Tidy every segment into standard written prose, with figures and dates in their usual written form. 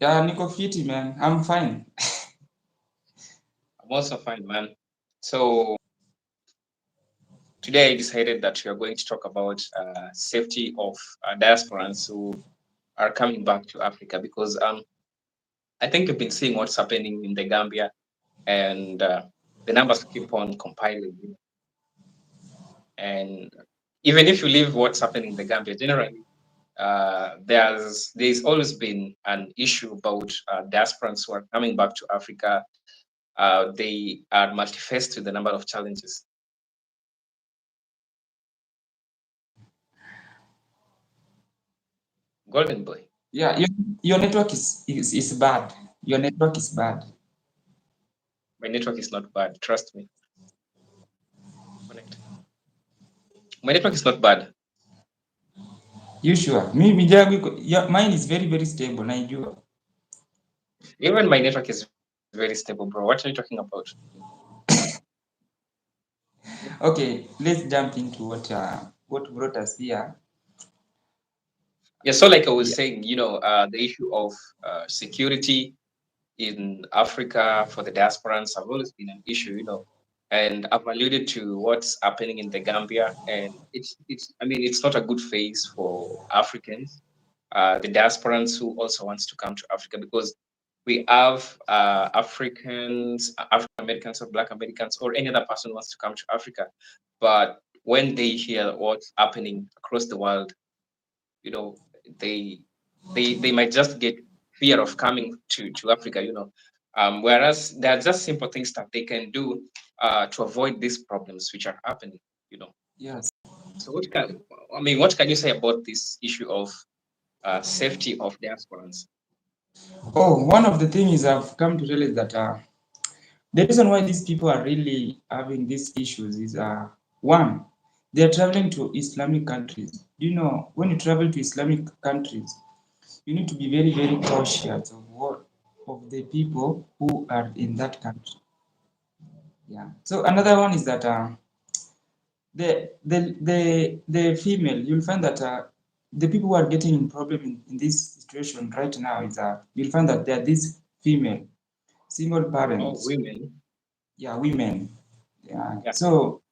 Yeah, niko fiti, man. I'm fine. I'm also fine, man. So today I decided that we are going to talk about safety of diasporans who are coming back to Africa because I think you've been seeing what's happening in the Gambia and the numbers keep on compiling. And even if you leave what's happening in the Gambia, generally, there's always been an issue about diasporans who are coming back to Africa. They are multifaced with the number of challenges. Golden boy. Yeah, your network is bad. Your network is bad. My network is not bad. Trust me. Connect. My network is not bad. You sure? Mine is very, very stable. Najua. Even my network is very stable, bro. What are you talking about? Okay, let's jump into what brought us here. Yeah, so like I was Yeah. saying, the issue of security in Africa for the diasporans have always been an issue, and I've alluded to what's happening in the Gambia, and it's I mean it's not a good phase for Africans, the diasporans who also wants to come to Africa because we have Africans, African Americans, or Black Americans, or any other person who wants to come to Africa, but when they hear what's happening across the world, you know, they they might just get fear of coming to Africa, whereas there are just simple things that they can do to avoid these problems which are happening. Yes. So what can you say about this issue of safety of diasporans? Oh, one of the things I've come to realize that the reason why these people are really having these issues is one, they are traveling to Islamic countries. You know, when you travel to Islamic countries, you need to be very, very cautious of the people who are in that country. Yeah. So another one is that the female, you'll find that the people who are getting in problem in this situation right now is you'll find that there are these female single Oh, parents. women. Yeah, women. Yeah. Yeah. So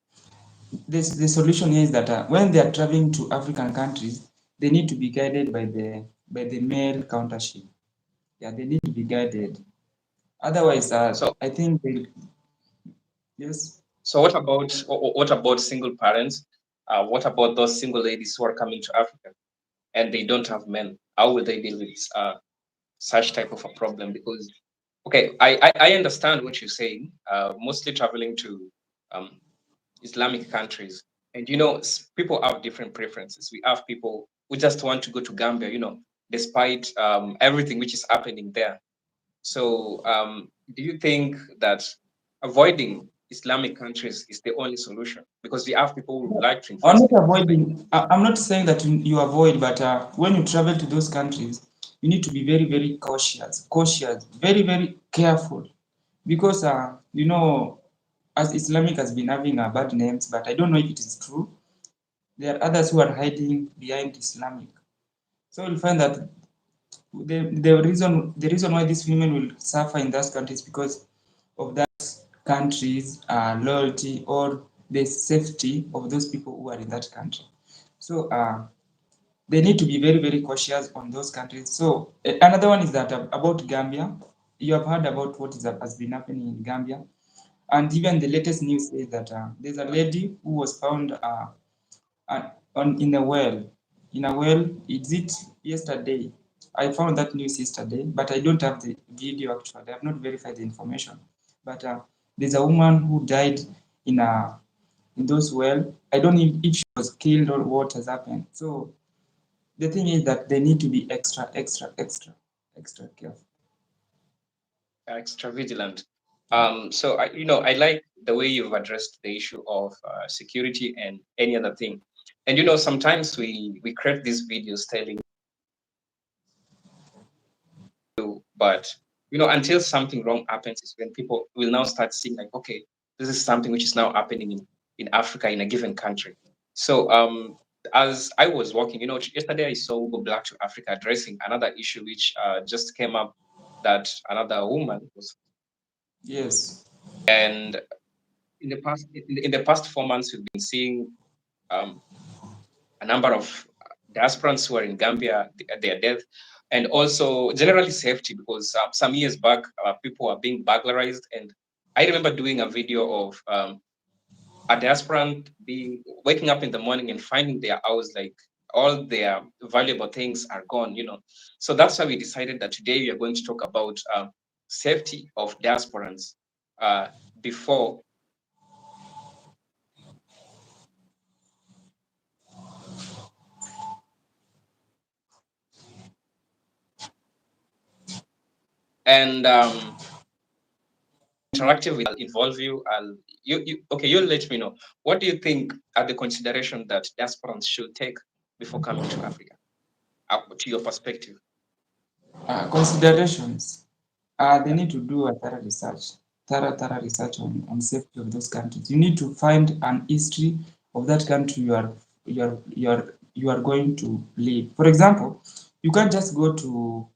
the solution here is that when they are traveling to African countries, they need to be guided by the male countership. Yeah, they need to be guided. Otherwise, So I think they, yes. so what about single parents? What about those single ladies who are coming to Africa and they don't have men? How will they deal with such type of a problem? Because okay, I understand what you're saying. Mostly traveling to um, Islamic countries, and people have different preferences. We have people who just want to go to Gambia, despite everything which is happening there. So, do you think that avoiding Islamic countries is the only solution? Because we have people who would like to I'm invest not in Africa. avoiding. I'm not saying that you avoid, but when you travel to those countries, you need to be very, very cautious, very, very careful, because as Islamic has been having bad names, but I don't know if it is true. There are others who are hiding behind Islamic. So you'll find that the reason why these women will suffer in those countries because of that country's loyalty or the safety of those people who are in that country. So they need to be very, very cautious on those countries. So another one is that about Gambia. You have heard about has been happening in Gambia, and even the latest news says that there's a lady who was found in a well. In a well, is it yesterday? I found that news yesterday, but I don't have the video actually. I have not verified the information. But there's a woman who died in a in those well. I don't know if she was killed or what has happened. So the thing is that they need to be extra careful. Extra vigilant. So I like the way you've addressed the issue of security and any other thing. And sometimes we create these videos telling you, but until something wrong happens is when people will now start seeing like, okay, this is something which is now happening in Africa in a given country. So as I was walking, yesterday I saw Go Black to Africa addressing another issue which just came up, that another woman was, Yes. and in the past 4 months we've been seeing um, a number of diasporans who are in Gambia, their death, and also generally safety, because some years back people are being burglarized, and I remember doing a video of a diasporan being waking up in the morning and finding their house, like all their valuable things are gone. So that's why we decided that today we are going to talk about safety of diasporans uh, before. And interactive with, I'll involve you. Okay, you'll let me know. What do you think are the consideration that diasporans should take before coming to Africa, to your perspective? Considerations. They need to do a thorough research on safety of those countries. You need to find an history of that country you are going to live. For example, you can't just go to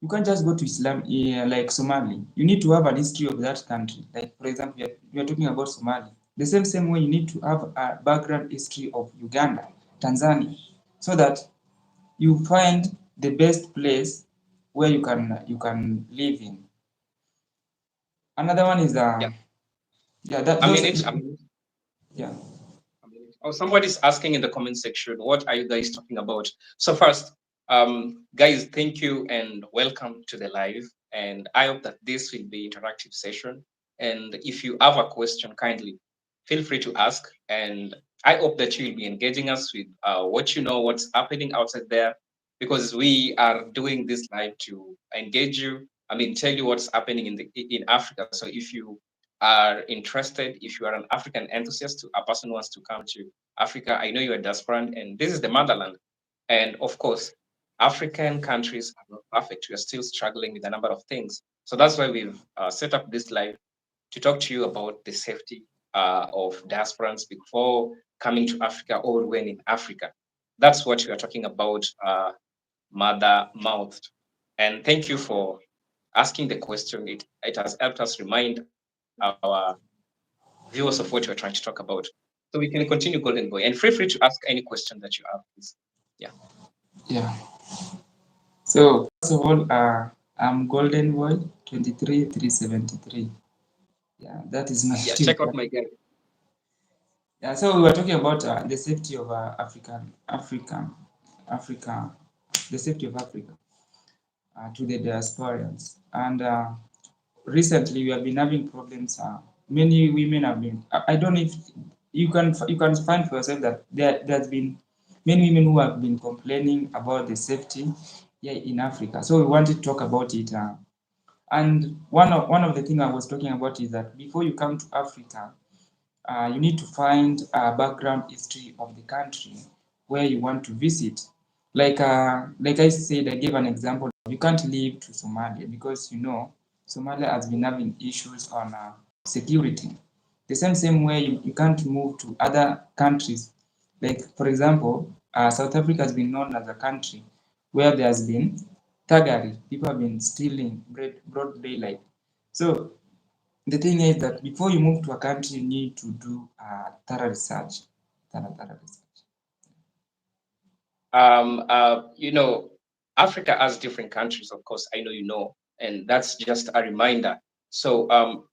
you can't just go to Islam like Somali. You need to have a history of that country. Like for example, we are talking about Somali. The same way you need to have a background history of Uganda, Tanzania, so that you find the best place where you can live in. Another one is Yeah, yeah that I those mean it. I mean, yeah oh, somebody's asking in the comment section, what are you guys talking about? So first, guys, thank you and welcome to the live. And I hope that this will be interactive session. And if you have a question, kindly feel free to ask. And I hope that you will be engaging us with what you know, what's happening outside there, because we are doing this live to engage you. I mean, tell you what's happening in Africa. So if you are interested, if you are an African enthusiast, a person who wants to come to Africa, I know you're a diasporan, and this is the motherland. And of course, African countries are not perfect. We are still struggling with a number of things. So that's why we've set up this live to talk to you about the safety of diasporans before coming to Africa or when in Africa. That's what we are talking about, mother mouthed. And thank you for asking the question. It has helped us remind our viewers of what we're trying to talk about. So we can continue, Golden Boy, and feel free to ask any question that you have, please. Yeah. yeah. So first of all, I'm Golden Boy 23373. Yeah, that is my Yeah. YouTube Check out channel. my guy. Yeah, so we were talking about the safety of Africa, the safety of Africa to the diasporans. And recently we have been having problems. Many women have been. I don't know if you can find for yourself that there's been many women who have been complaining about the safety here in Africa. So we wanted to talk about it. And one of the things I was talking about is that before you come to Africa, you need to find a background history of the country where you want to visit. Like I said, I gave an example. You can't leave to Somalia because Somalia has been having issues on security. The same way you can't move to other countries. Like for example, South Africa has been known as a country where there has been thuggery. People have been stealing broad daylight. So the thing is that before you move to a country, you need to do thorough research. Thorough research. You know, Africa has different countries, of course. I know you know, and that's just a reminder. So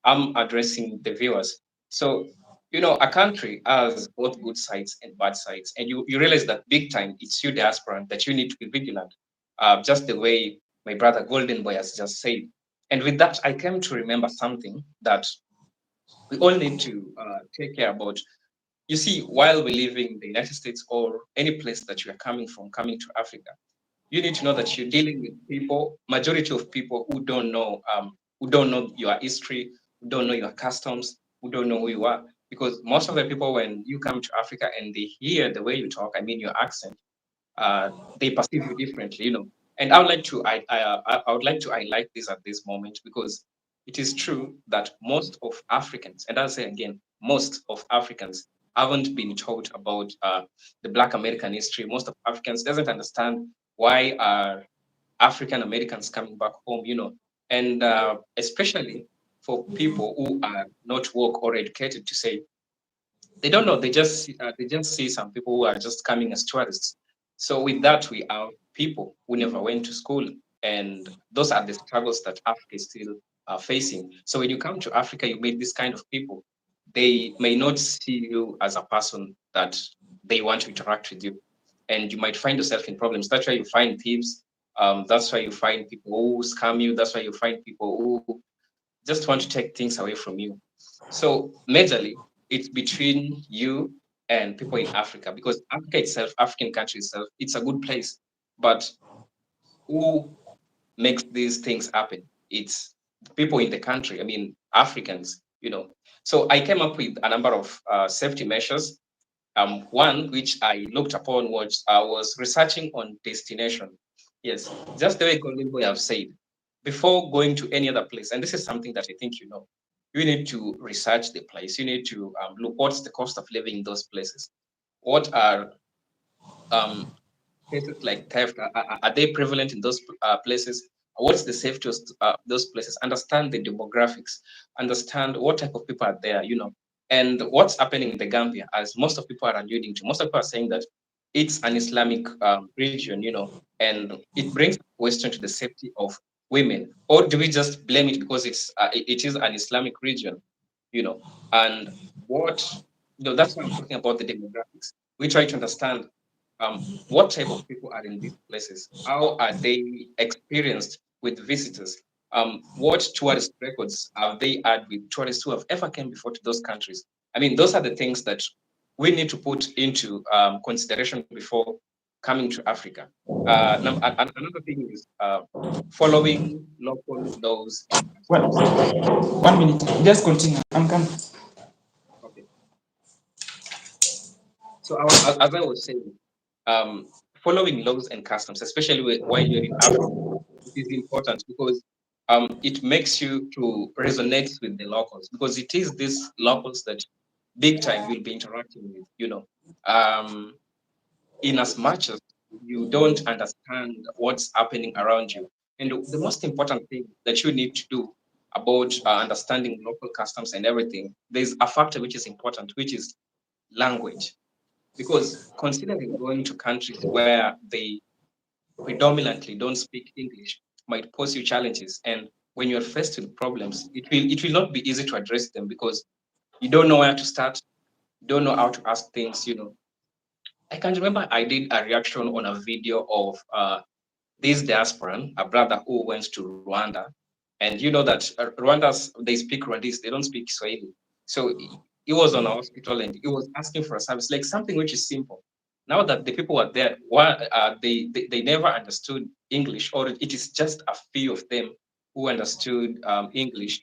I'm addressing the viewers. So a country has both good sides and bad sides, and you realize that big time. It's you diaspora that you need to be vigilant, just the way my brother Golden Boy has just said. And with that, I came to remember something that we all need to take care about. You see, while we live in the United States or any place that you are coming from, coming to Africa, you need to know that you're dealing with people, majority of people who don't know your history, who don't know your customs, who don't know who you are. Because most of the people, when you come to Africa and they hear the way you talk, I mean your accent, they perceive you differently. And I would like to highlight this at this moment, because it is true that most of Africans, and I'll say again, most of Africans haven't been taught about the Black American history. Most of Africans doesn't understand why are African Americans coming back home, and especially for people who are not woke or educated to say they don't know. They just see some people who are just coming as tourists. So with that, we have people who never went to school, and those are the struggles that Africa is still facing. So when you come to Africa, you meet this kind of people. They may not see you as a person that they want to interact with you, and you might find yourself in problems. That's why you find thieves. That's why you find people who scam you. That's why you find people who just want to take things away from you. So majorly, it's between you and people in Africa, because Africa itself, African country itself, it's a good place. But who makes these things happen? It's people in the country. I mean, Africans. So I came up with a number of safety measures. One which I looked upon was I was researching on destination. Yes, just the way Golden Boy have said, before going to any other place, and this is something that I think you need to research the place. You need to look what's the cost of living in those places. What are um, cases like theft? Are they prevalent in those places? What's the safety of those places? Understand the demographics. Understand what type of people are there. And what's happening in the Gambia, as most of people are alluding to. Most of people are saying that it's an Islamic region, and it brings a question to the safety of women. Or do we just blame it because it is an Islamic region? And that's why I'm talking about the demographics. We try to understand what type of people are in these places? How are they experienced with visitors? What tourist records have they had with tourists who have ever came before to those countries? I mean, those are the things that we need to put into consideration before coming to Africa. Another thing is following local laws and Well, customs. 1 minute. Just continue. I'm coming. Okay. So as I was saying, following laws and customs, especially while you're in Africa, it is important because it makes you to resonate with the locals, because it is these locals that big time you'll be interacting with. Um, in as much as you don't understand what's happening around you. And the most important thing that you need to do about understanding local customs and everything, there's a factor which is important, which is language. Because considering going to countries where they predominantly don't speak English might pose you challenges. And when you're faced with problems, it will not be easy to address them because you don't know where to start, you don't know how to ask things. I can remember I did a reaction on a video of this diasporan, a brother who went to Rwanda, and you know that Rwandans, they speak Rwandese, they don't speak Swahili. So he was on a hospital and he was asking for a service, like something which is simple. Now that the people were there, they never understood English, or it is just a few of them who understood English.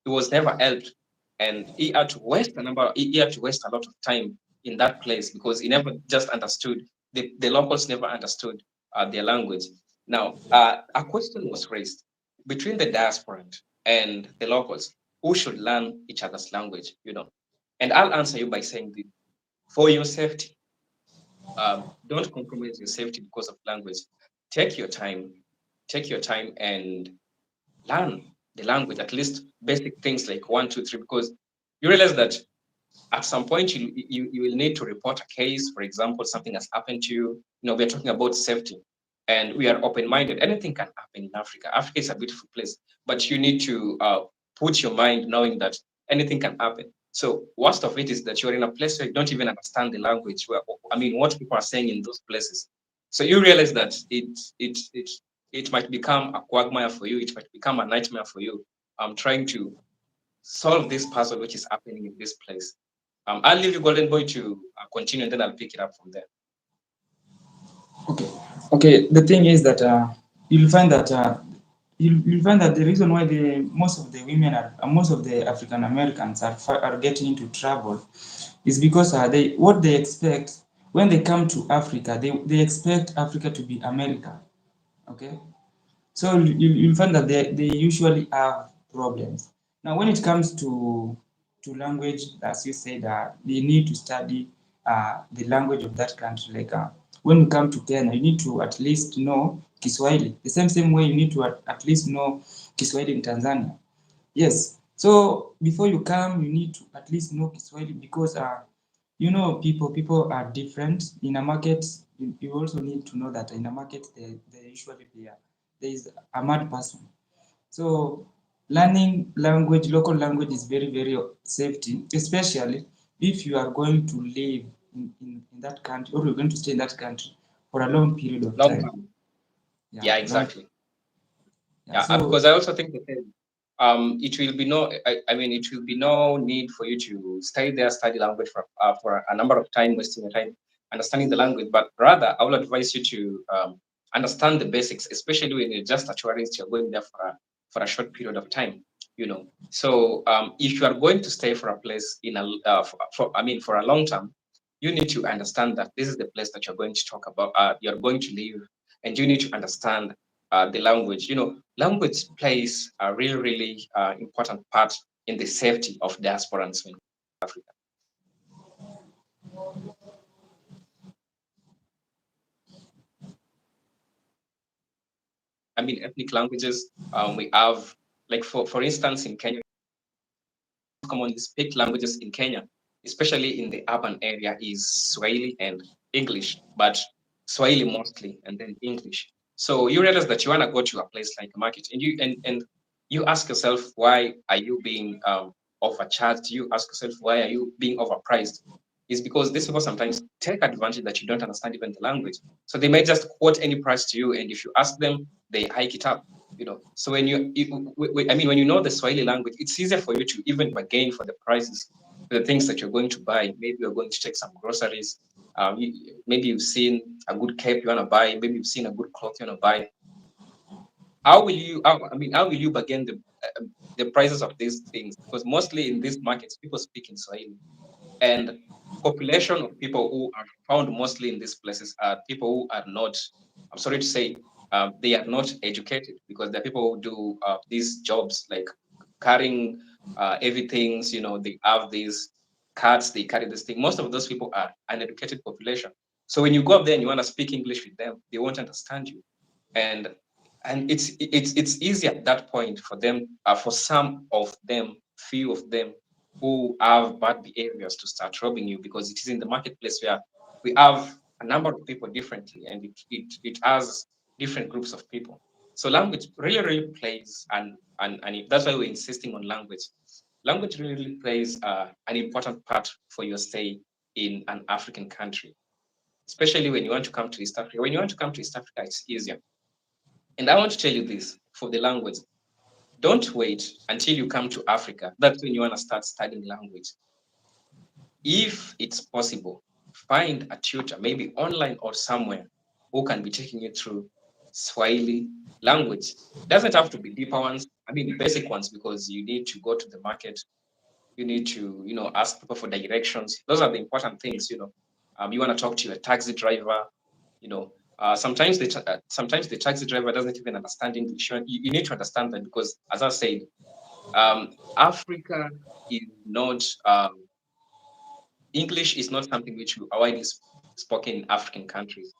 He was never helped, and he had to waste a lot of time in that place because he never just understood. The locals never understood their language. Now, a question was raised between the diasporan and the locals, who should learn each other's language? And I'll answer you by saying this: for your safety, don't compromise your safety because of language. Take your time, and learn the language, at least basic things like one, two, three, because you realize that at some point you will need to report a case. For example, something has happened to you. We're talking about safety, and we are open-minded. Anything can happen in Africa. Africa is a beautiful place, but you need to put your mind knowing that anything can happen. So worst of it is that you're in a place where you don't even understand the language, where I mean what people are saying in those places. So you realize that it might become a quagmire for you. It might become a nightmare for you. I'm trying to solve this puzzle which is happening in this place. I'll leave you, Golden Boy, to continue, and then I'll pick it up from there. Okay. Okay. The thing is that you'll find that you'll find that the reason why most of the women most of the African Americans are getting into trouble is because what they expect when they come to Africa, they expect Africa to be America. Okay. So you'll find that they usually have problems. Now, when it comes to to language, as you said, they need to study the language of that country. Like when you come to Kenya, you need to at least know Kiswahili. The same way you need to at least know Kiswahili in Tanzania. Yes. So before you come, you need to at least know Kiswahili because you know people are different in a market. You also need to know that in a market they usually there is a mad person. So learning language, local language is very safety, especially if you are going to live in that country or you're going to stay in that country for a long period of Long time. time. Yeah, Yeah, long. exactly. Yeah. Yeah, So because I also think that it will be no, I mean, it will be no need for you to stay there, study language for a number of time, wasting your time understanding the language. But rather, I will advise you to understand the basics, especially when you're just a tourist, you're going there for a short period of time. You know, so if you are going to stay for a place in a I mean, for a long term, you need to understand that this is the place that you're going to talk about. You're going to live, and you need to understand the language. You know, language plays a really important part in the safety of diasporans in Africa. I mean, ethnic languages. We have, like, for instance, in Kenya, commonly speak languages in Kenya, especially in the urban area, is Swahili and English, but Swahili mostly, and then English. So you realize that you want to go to a place like a market, and you ask yourself, why are you being overcharged? You ask yourself, why are you being overpriced? Is because these people sometimes take advantage that you don't understand even the language. So they may just quote any price to you, and if you ask them, they hike it up. You know, so I mean, when you know the Swahili language, it's easier for you to even bargain for the prices, for the things that you're going to buy. Maybe you're going to take some groceries. Maybe you've seen a good cape you want to buy. Maybe you've seen a good cloth you want to buy. How will you? How will you bargain the prices of these things? Because mostly in these markets, people speak in Swahili, and population of people who are found mostly in these places are people who are not, I'm sorry to say, they are not educated, because they're people who do these jobs like carrying everything. You know, they have these carts, they carry this thing. Most of those people are uneducated population. So when you go up there and you want to speak English with them, they won't understand you. and it's easy at that point for them, for some of them, few of them who have bad behaviors, to start robbing you, because it is in the marketplace where we have a number of people differently, and it has different groups of people. So language really plays, and that's why we're insisting on language. Language really plays an important part for your stay in an African country, especially when you want to come to East Africa. When you want to come to East Africa, it's easier. And I want to tell you this for the language. Don't wait until you come to Africa. That's when you want to start studying language. If it's possible, find a tutor, maybe online or somewhere, who can be taking you through Swahili language. Doesn't have to be deeper ones. I mean, basic ones, because you need to go to the market. You need to, ask people for directions. Those are the important things. You want to talk to your taxi driver. Sometimes the taxi driver doesn't even understand English. You need to understand that, because, as I said, Africa is not English is not something which are widely spoken in African countries.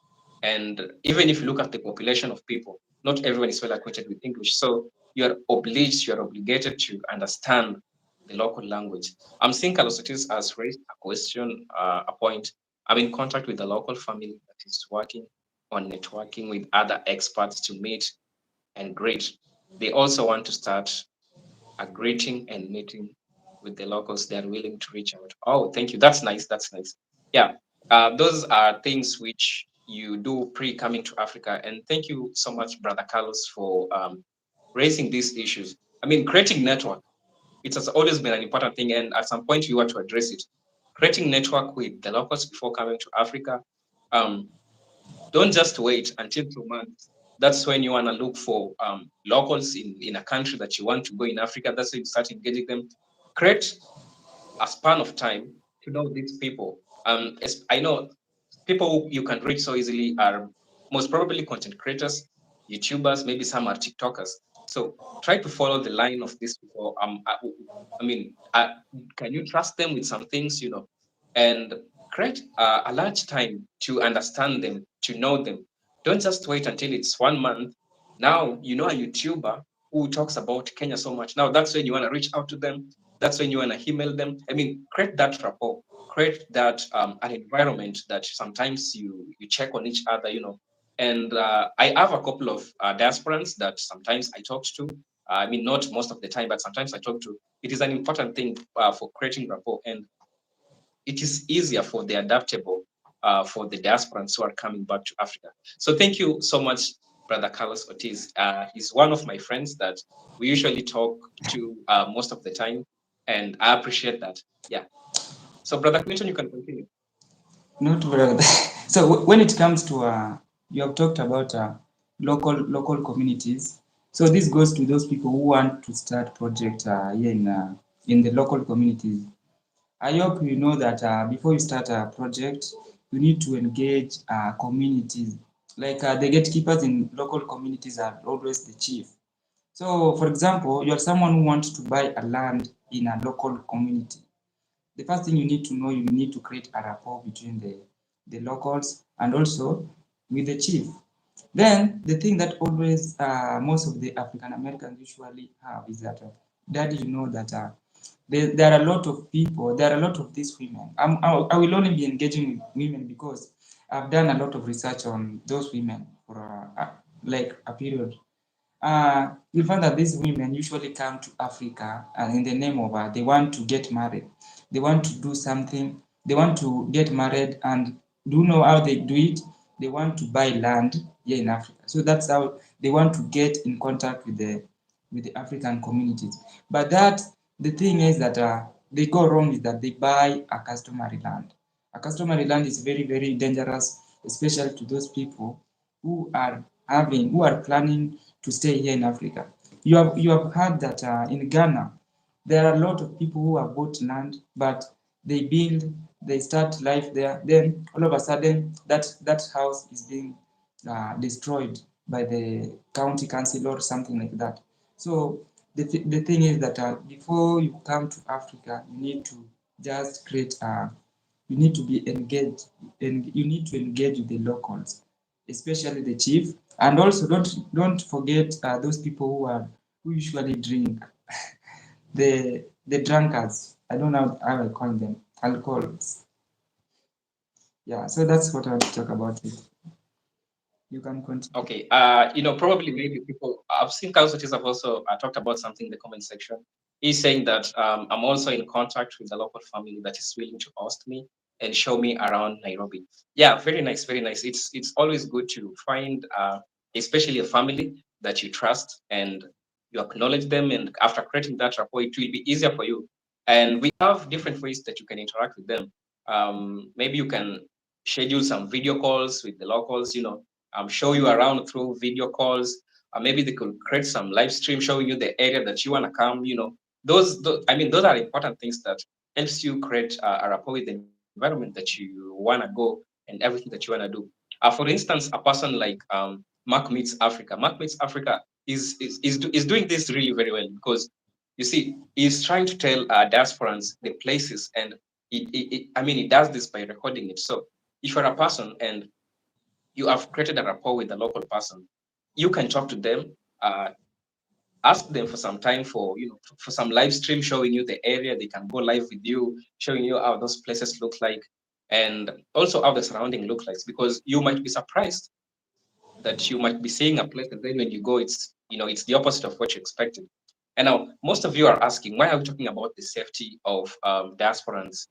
And even if you look at the population of people, not everyone is well acquainted with English. So you're obligated to understand the local language. I'm seeing Carlos has raised a question, a point. I'm in contact with the local family that is working on networking with other experts to meet and greet. They also want to start a greeting and meeting with the locals. They are willing to reach out. Oh, thank you. That's nice. That's nice. Yeah, those are things which you do pre coming to Africa. And thank you so much, Brother Carlos, for raising these issues. I mean, creating network, it has always been an important thing. And at some point, you want to address it. Creating network with the locals before coming to Africa. Um, don't just wait until 2 months. That's when you want to look for locals in a country that you want to go in Africa. That's when you start engaging them. Create a span of time to know these people. I know people you can reach so easily are most probably content creators, YouTubers, maybe some are TikTokers. So try to follow the line of these people. I mean, can you trust them with some things, and create a large time to understand them, to know them. Don't just wait until it's 1 month. Now, a YouTuber who talks about Kenya so much. Now, that's when you want to reach out to them. That's when you want to email them. I mean, create that rapport, create that an environment that sometimes you check on each other, and I have a couple of diasporans that sometimes I talk to. I mean, not most of the time, but sometimes I talk to. It is an important thing for creating rapport, and it is easier for the adaptable for the diasporans who are coming back to Africa. So thank you so much, Brother Carlos Ortiz. He's one of my friends that we usually talk to most of the time, and I appreciate that. Yeah. So, Brother Clinton, you can continue. Not brother. So when it comes to you have talked about local communities. So this goes to those people who want to start project here in the local communities. I hope you know that before you start a project, you need to engage communities. Like the gatekeepers in local communities are always the chief. So, for example, you are someone who wants to buy a land in a local community. The first thing you need to know, you need to create a rapport between the locals and also with the chief. Then the thing that always most of the African Americans usually have is that daddy, you know that there are a lot of people, there are a lot of these women. I will only be engaging with women because I've done a lot of research on those women for like a period. You'll find that these women usually come to Africa and in the name of they want to get married. They want to do something. They want to get married and do you know how they do it? They want to buy land here in Africa. So that's how they want to get in contact with the African communities. But that the thing is that they go wrong is that they buy a customary land. A customary land is very, very dangerous, especially to those people who are planning to stay here in Africa. You have heard that in Ghana there are a lot of people who have bought land, but they start life there. Then all of a sudden, that house is being destroyed by the county council or something like that. So the thing is that before you come to Africa, you need to just create you need to be engaged and you need to engage with the locals, especially the chief, and also don't forget those people who usually drink the drunkards. I don't know how I call them, alcohols. Yeah, so that's what I want to talk about it. You can continue. Okay. Probably maybe people. I've seen consultants have also talked about something in the comment section. He's saying that I'm also in contact with a local family that is willing to host me and show me around Nairobi. Yeah, very nice, very nice. It's always good to find, especially a family that you trust and you acknowledge them. And after creating that rapport, it will be easier for you. And we have different ways that you can interact with them. Maybe you can schedule some video calls with the locals. Show you around through video calls. Maybe they could create some live stream showing you the area that you want to come. Those I mean, those are important things that helps you create a rapport with the environment that you want to go and everything that you want to do. For instance, a person like Mark Meets Africa. Mark Meets Africa is doing this really very well because you see, he's trying to tell diasporans the places, and I mean, he does this by recording it. So if you're a person and you have created a rapport with the local person, you can talk to them, ask them for some time for some live stream showing you the area. They can go live with you, showing you how those places look like, and also how the surrounding look like. Because you might be surprised that you might be seeing a place, and then when you go, it's the opposite of what you expected. And now, most of you are asking, why are we talking about the safety of diasporans?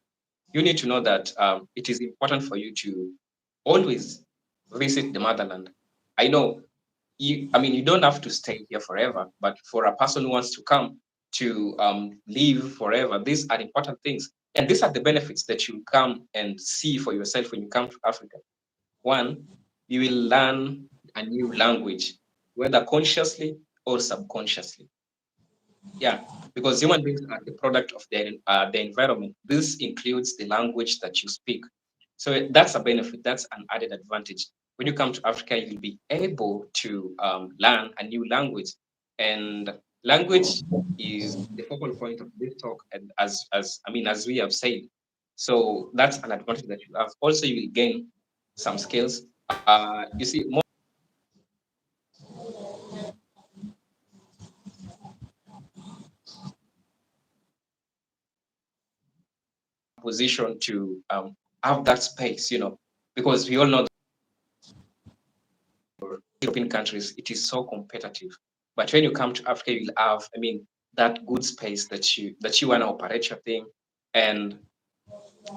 You need to know that it is important for you to always visit the motherland. I know you don't have to stay here forever, but for a person who wants to come to live forever, these are important things. And these are the benefits that you come and see for yourself when you come to Africa. One, you will learn a new language, whether consciously or subconsciously. Yeah, because human beings are the product of the environment. This includes the language that you speak. So that's a benefit. That's an added advantage. When you come to Africa, you'll be able to learn a new language. And language is the focal point of this talk, and as we have said, so that's an advantage that you have. Also, you will gain some skills. You see, more position to have that space, because we all know European countries, it is so competitive. But when you come to Africa, you'll have, that good space that you want to operate your thing. And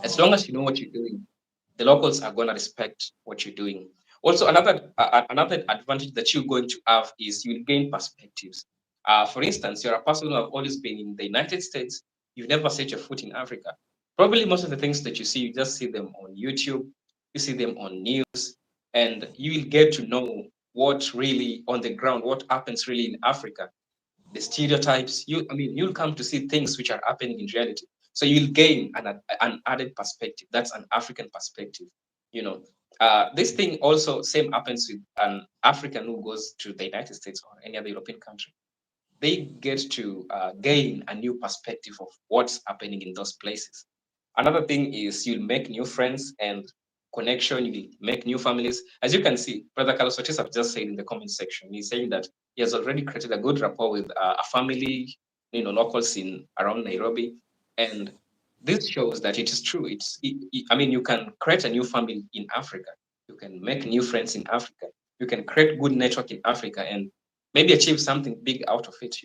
as long as you know what you're doing, the locals are going to respect what you're doing. Also, another advantage that you're going to have is you'll gain perspectives. For instance, you're a person who have always been in the United States. You've never set your foot in Africa. Probably most of the things that you see, you just see them on YouTube, you see them on news, and you will get to know what really on the ground, what happens really in Africa, the stereotypes. You'll come to see things which are happening in reality. So you'll gain an added perspective. That's an African perspective. You know, this thing also same happens with an African who goes to the United States or any other European country. They get to gain a new perspective of what's happening in those places. Another thing is you'll make new friends and connection, you'll make new families. As you can see, Brother Carlos Otis have just said in the comment section, he's saying that he has already created a good rapport with a family, locals in around Nairobi. And this shows that it is true. You can create a new family in Africa. You can make new friends in Africa. You can create good network in Africa and maybe achieve something big out of it.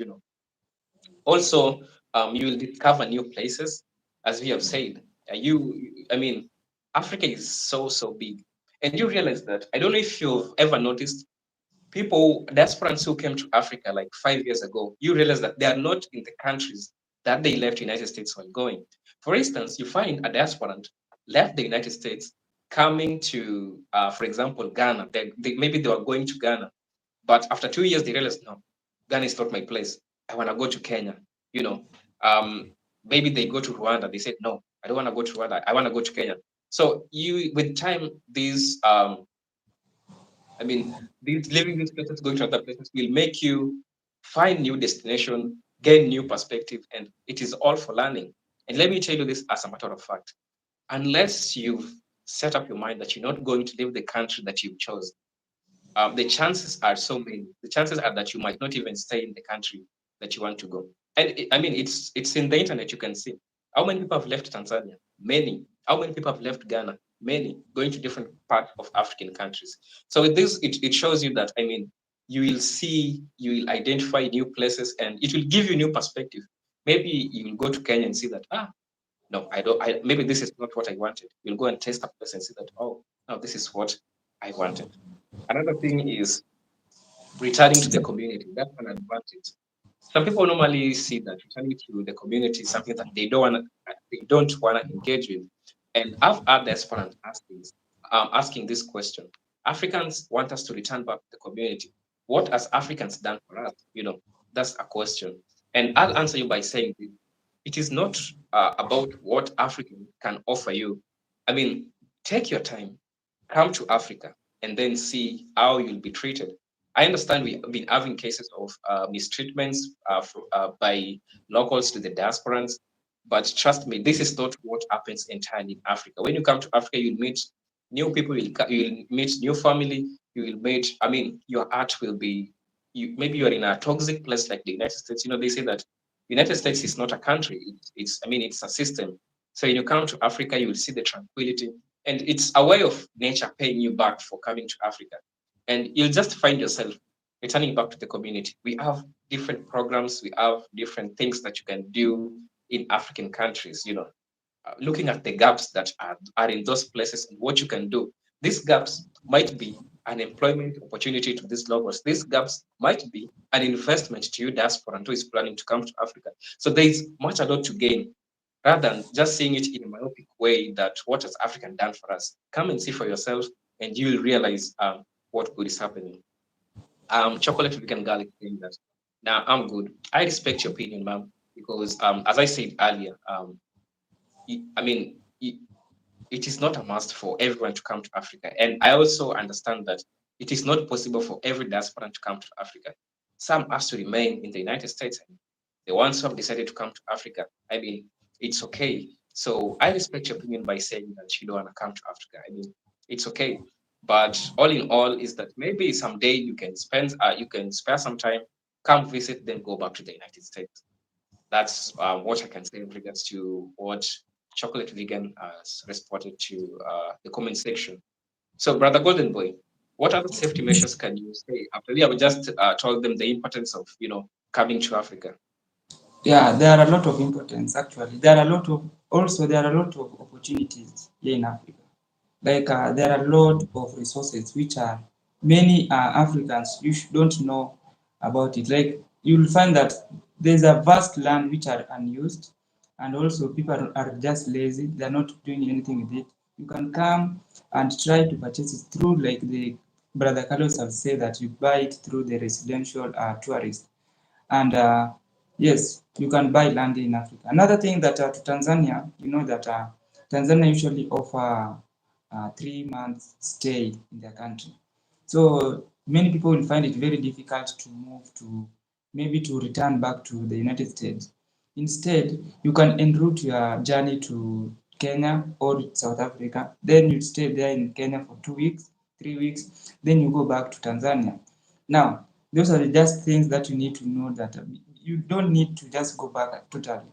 Also, you will discover new places, as we have said. Africa is so, so big. And you realize that, I don't know if you've ever noticed, people, diasporans who came to Africa like 5 years ago, you realize that they are not in the countries that they left the United States while going. For instance, you find a diasporan left the United States coming to, for example, Ghana. Maybe they were going to Ghana, but after 2 years, they realized, no, Ghana is not my place. I want to go to Kenya. You know, um, Maybe they go to Rwanda. They said, no, I don't want to go to Rwanda. I want to go to Kenya. So with time, these living these places, going to other places will make you find new destination, gain new perspective, and it is all for learning. And let me tell you this as a matter of fact, unless you've set up your mind that you're not going to leave the country that you've chosen, the chances are so many. The chances are that you might not even stay in the country that you want to go. And it's in the internet. You can see how many people have left Tanzania. Many. How many people have left Ghana? Many, going to different parts of African countries. So with this, it shows you that you will see, you will identify new places, and it will give you new perspective. Maybe you will go to Kenya and see that no, I don't. Maybe this is not what I wanted. You'll go and taste a place and see that no, this is what I wanted. Another thing is returning to the community. That's an advantage. Some people normally see that returning to the community is something that they don't want to engage with. And I've had aspirants asking this question. Africans want us to return back to the community. What has Africans done for us? That's a question. And I'll answer you by saying it is not about what Africa can offer you. Take your time, come to Africa, and then see how you'll be treated. I understand we've been having cases of mistreatments by locals to the diasporans, but trust me, this is not what happens entirely in Africa. When you come to Africa, you'll meet new people, you'll meet new family, you will meet, your art will be, maybe you're in a toxic place like the United States. They say that United States is not a country, it's a system. So when you come to Africa, you will see the tranquility, and it's a way of nature paying you back for coming to Africa. And you'll just find yourself returning back to the community. We have different programs, we have different things that you can do in African countries, looking at the gaps that are in those places and what you can do. These gaps might be an employment opportunity to these locals. These gaps might be an investment to you diaspora who is planning to come to Africa. So there is much a lot to gain rather than just seeing it in a myopic way that what has African done for us. Come and see for yourself and you will realize what good is happening. Chocolate vegan garlic saying that. Now I'm good. I respect your opinion, ma'am, because as I said earlier, it is not a must for everyone to come to Africa. And I also understand that it is not possible for every diaspora to come to Africa. some has to remain in the United States. The ones who have decided to come to Africa, I mean, it's okay. So I respect your opinion by saying that you don't want to come to Africa. I mean, it's okay. But all in all, is that maybe someday you can spare some time, come visit, then go back to the United States. That's what I can say in regards to what Chocolate Vegan has responded to the comment section. So, Brother Golden Boy, what other safety measures can you say after we have just told them the importance of coming to Africa? Yeah, there are a lot of importance actually. There are a lot of opportunities here in Africa. Like there are a lot of resources which are many Africans don't know about it. Like you'll find that there's a vast land which are unused, and also people are just lazy. They're not doing anything with it. You can come and try to purchase it through, like the Brother Carlos have said, that you buy it through the residential tourist. And yes, you can buy land in Africa. Another thing that to Tanzania, you know that Tanzania usually offer 3 months stay in their country. So many people will find it very difficult to move to, maybe to return back to the United States. Instead, you can en route your journey to Kenya or South Africa. Then you stay there in Kenya for 2 weeks, 3 weeks. Then you go back to Tanzania. Now, those are just things that you need to know, that you don't need to just go back totally,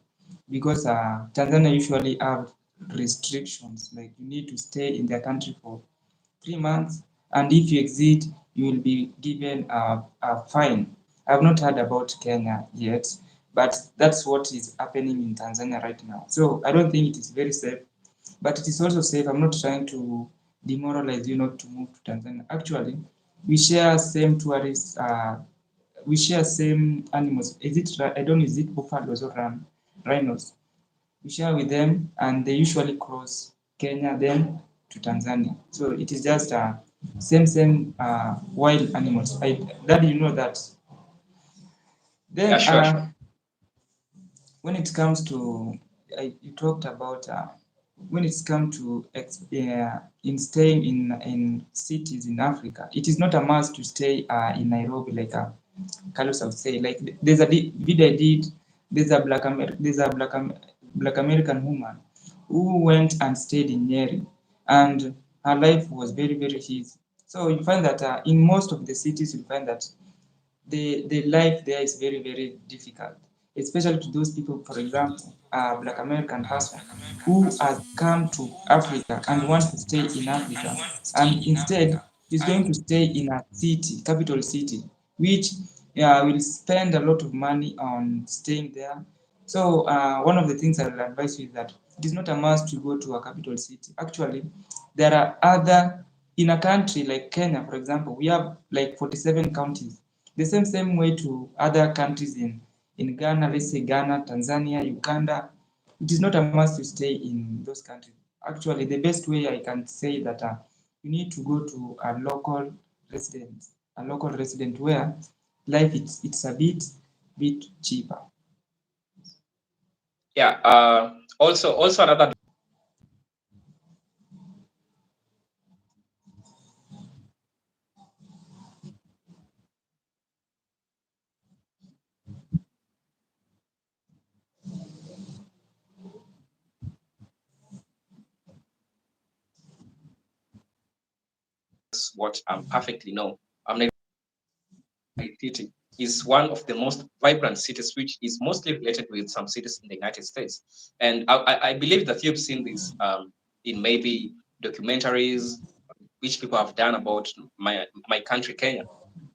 because Tanzania usually have restrictions, like you need to stay in their country for 3 months, and if you exceed, you will be given a fine. I've not heard about Kenya yet, but that's what is happening in Tanzania right now. So I don't think it is very safe, but it is also safe. I'm not trying to demoralize you not to move to Tanzania. Actually, we share same tourists. We share same animals. I don't know, is it buffaloes or rhinos? We share with them, and they usually cross Kenya then to Tanzania. So it is just same wild animals. That you know that. Yeah, Then sure, sure. when it comes to, you talked about when it's come to in staying in cities in Africa, it is not a must to stay in Nairobi, like Carlos would say. Like there's a video I did. There's a black American woman who went and stayed in Nyeri, and her life was very easy. So you find that in most of the cities, you find that the life there is very difficult, especially to those people, for example, a black American person who has come to Africa and wants to stay in Africa, and instead he's going to stay in a city, capital city, which will spend a lot of money on staying there. So one of the things I will advise you is that it is not a must to go to a capital city. Actually, there are other, in a country like Kenya, for example, we have like 47 counties, the same way to other countries in Ghana, let's say Ghana, Tanzania, Uganda. It is not a must to stay in those countries. Actually, the best way I can say that you need to go to a local resident where life it's a bit cheaper. Yeah. Also another what I perfectly know. City is one of the most vibrant cities, which is mostly related with some cities in the United States. And I believe that you've seen this in maybe documentaries which people have done about my country, Kenya.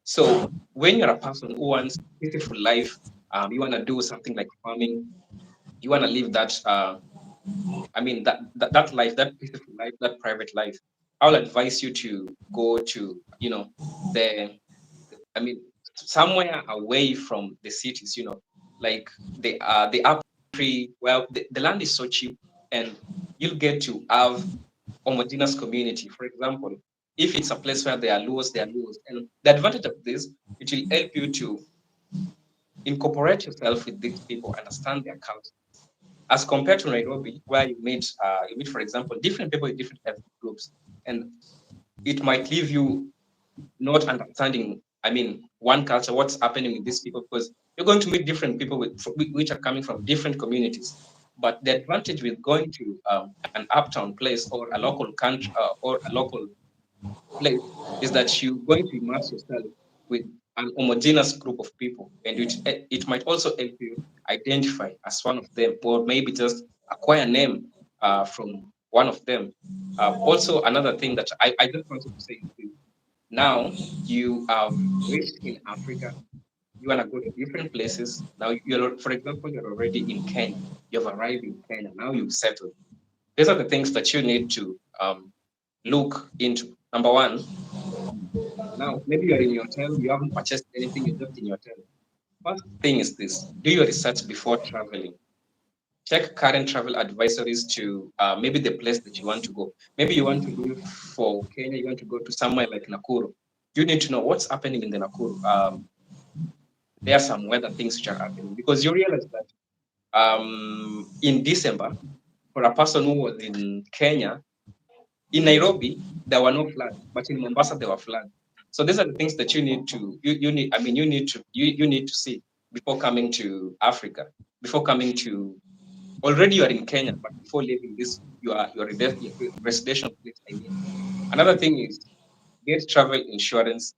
So when you're a person who wants a beautiful life, you want to do something like farming, you want to live that, I mean, that life, that beautiful life, that private life, I'll advise you to go to, the I mean, somewhere away from the cities, like the up tree. Well, the land is so cheap, and you'll get to have homogeneous community. For example, if it's a place where there are laws, and the advantage of this, it will help you to incorporate yourself with these people, understand their culture, as compared to Nairobi, where you meet, for example, different people in different ethnic groups, and it might leave you not understanding I mean, one culture, what's happening with these people, because you're going to meet different people which are coming from different communities. But the advantage with going to an uptown place or a local country or a local place is that you're going to immerse yourself with an homogeneous group of people, and it might also help you identify as one of them, or maybe just acquire a name from one of them. Also, another thing that I just wanted to say is this. Now you have reached in Africa, you want to go to different places. Now you're, for example, you're already in Kenya. You've arrived in Kenya. Now you've settled. These are the things that you need to look into. Number one, now maybe you're in your hotel, you haven't purchased anything, you're just in your hotel. First thing is this: do your research before traveling. Check current travel advisories to maybe the place that you want to go. Maybe you want to leave for Kenya, you want to go to somewhere like Nakuru. You need to know what's happening in the Nakuru. There are some weather things which are happening, because you realize that in December, for a person who was in Kenya, in Nairobi, there were no floods, but in Mombasa there were floods. So these are the things that you need to you need. I mean, you need to see before coming to Africa, before coming to. Already you are in Kenya, but before leaving this, your residential place. I mean, another thing is get travel insurance